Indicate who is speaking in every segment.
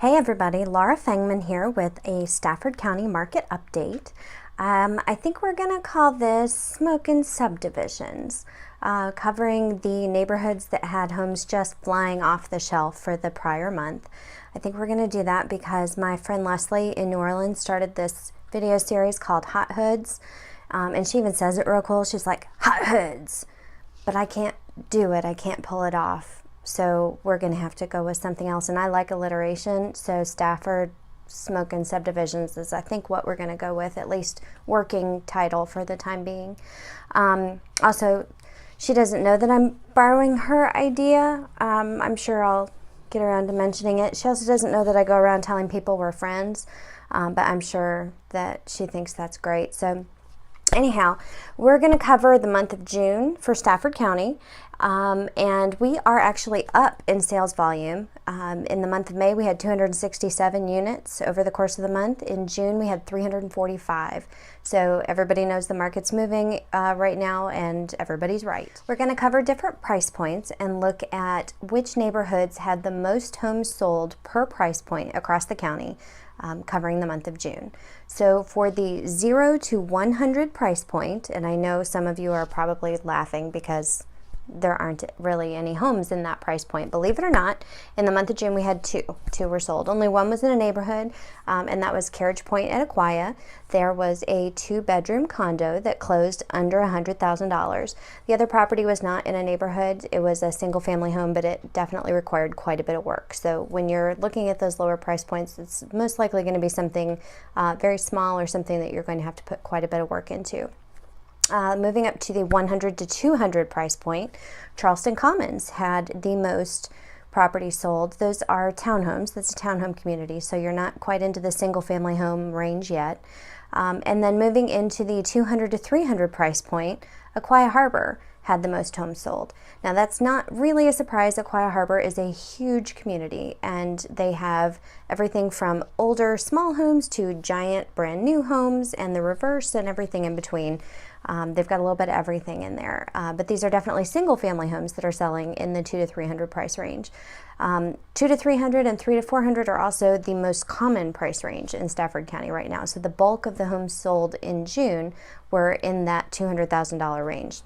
Speaker 1: Hey everybody, Laura Fangman here with a Stafford County market update. I think we're going to call this Smokin Subdivisions, covering the neighborhoods that had homes just flying off the shelf for the prior month. I think we're going to do that because my friend Leslie in New Orleans started this video series called Hot Hoods, and she even says it real cool. She's like, Hot Hoods! But I can't do it. I can't pull it off. So we're going to have to go with something else. And I like alliteration, so Stafford Smokin Subdivisions is, I think, what we're going to go with, at least working title for the time being. Also, she doesn't know that I'm borrowing her idea. I'm sure I'll get around to mentioning it. She also doesn't know that I go around telling people we're friends, but I'm sure that she thinks that's great. So anyhow, we're going to cover the month of June for Stafford County, and we are actually up in sales volume. In the month of May, we had 267 units over the course of the month. In June, we had 345. So everybody knows the market's moving right now, and everybody's right. We're going to cover different price points and look at which neighborhoods had the most homes sold per price point across the county, covering the month of June. So for the 0 to 100 price point, and I know some of you are probably laughing because there aren't really any homes in that price point. Believe it or not, in the month of June we had two were sold. Only one was in a neighborhood, and that was Carriage Point at Aquia. There was a 2-bedroom condo that closed under $100,000. The other property was not in a neighborhood. It was a single family home, but it definitely required quite a bit of work. So when you're looking at those lower price points, it's most likely going to be something very small or something that you're going to have to put quite a bit of work into. Moving up to the 100 to 200 price point, Charleston Commons had the most property sold. Those are townhomes. That's a townhome community, so you're not quite into the single family home range yet. And then moving into the 200 to 300 price point, Aquia Harbor had the most homes sold. Now that's not really a surprise. Aquia Harbor is a huge community, and they have everything from older small homes to giant brand new homes and the reverse and everything in between. They've got a little bit of everything in there, but these are definitely single family homes that are selling in the 2 to 300 price range. 2 to 300 and 3 to 400 are also the most common price range in Stafford County right now. So the bulk of the homes sold in June were in that $200,000 range.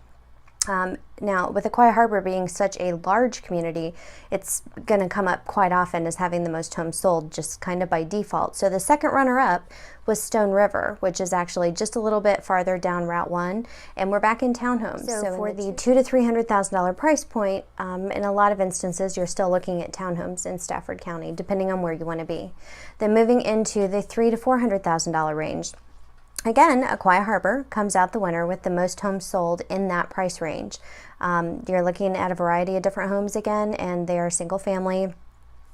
Speaker 1: Now, with Aquia Harbor being such a large community, it's going to come up quite often as having the most homes sold, just kind of by default. So the second runner-up was Stone River, which is actually just a little bit farther down Route 1, and we're back in townhomes. So for the $200,000 to $300,000 price point, in a lot of instances, you're still looking at townhomes in Stafford County, depending on where you want to be. Then moving into the $300,000 to $400,000 range, again, Aquia Harbor comes out the winner with the most homes sold in that price range. You're looking at a variety of different homes again, and they are single family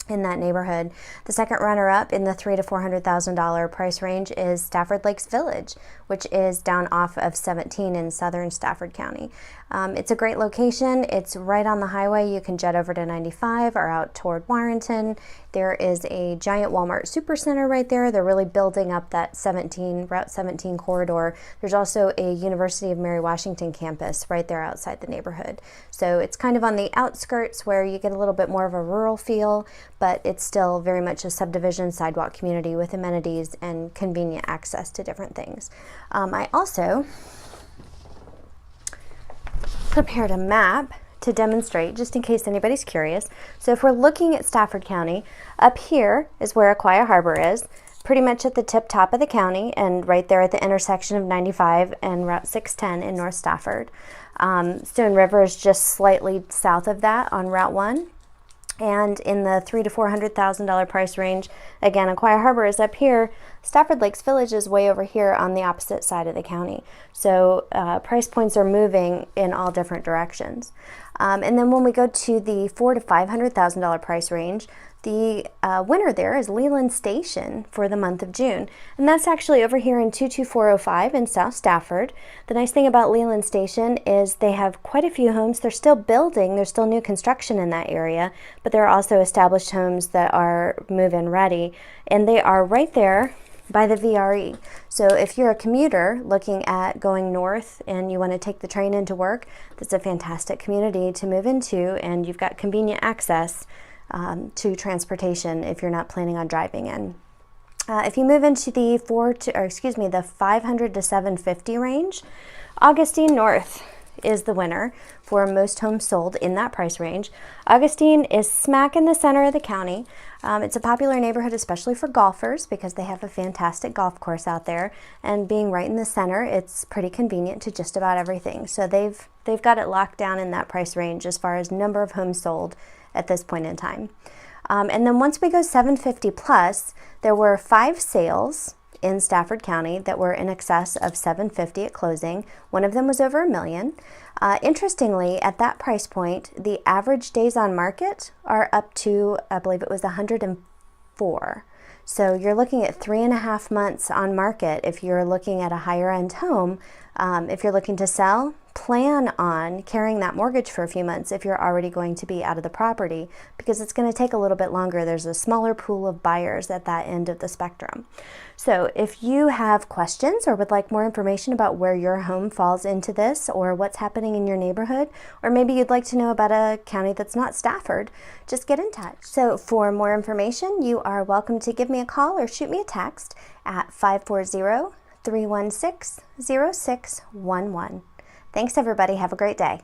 Speaker 1: in that neighborhood. The second runner-up in the $300,000 to $400,000 price range is Stafford Lakes Village, which is down off of 17 in southern Stafford County. It's a great location. It's right on the highway. You can jet over to 95 or out toward Warrenton. There is a giant Walmart Supercenter right there. They're really building up that Route 17 corridor. There's also a University of Mary Washington campus right there outside the neighborhood. So it's kind of on the outskirts where you get a little bit more of a rural feel, but it's still very much a subdivision sidewalk community with amenities and convenient access to different things. I also prepared a map to demonstrate, just in case anybody's curious. So if we're looking at Stafford County, up here is where Aquia Harbor is, pretty much at the tip top of the county, and right there at the intersection of 95 and Route 610 in North Stafford. Stone River is just slightly south of that on Route 1. And in the $300,000 to $400,000 price range, again, Aquia Harbor is up here. Stafford Lakes Village is way over here on the opposite side of the county. So price points are moving in all different directions. And then when we go to the $400,000 to $500,000 price range, the winner there is Leland Station for the month of June. And that's actually over here in 22405 in South Stafford. The nice thing about Leland Station is they have quite a few homes. They're still building. There's still new construction in that area, but there are also established homes that are move-in ready. And they are right there by the VRE. So if you're a commuter looking at going north and you want to take the train into work, that's a fantastic community to move into, and you've got convenient access to transportation if you're not planning on driving in. If you move into the 500 to 750 range, Augustine North is the winner for most homes sold in that price range. Augustine is smack in the center of the county. It's a popular neighborhood, especially for golfers, because they have a fantastic golf course out there. And being right in the center, it's pretty convenient to just about everything. So they've got it locked down in that price range as far as number of homes sold at this point in time. And then once we go 750 plus, there were 5 sales in Stafford County that were in excess of 750 at closing. One of them was over $1 million. Interestingly, at that price point, the average days on market are up to, I believe it was 104. So you're looking at 3.5 months on market if you're looking at a higher end home. If you're looking to sell, plan on carrying that mortgage for a few months if you're already going to be out of the property, because it's going to take a little bit longer. There's a smaller pool of buyers at that end of the spectrum. So if you have questions or would like more information about where your home falls into this or what's happening in your neighborhood, or maybe you'd like to know about a county that's not Stafford, just get in touch. So for more information, you are welcome to give me a call or shoot me a text at 540-316-0611. Thanks, everybody. Have a great day.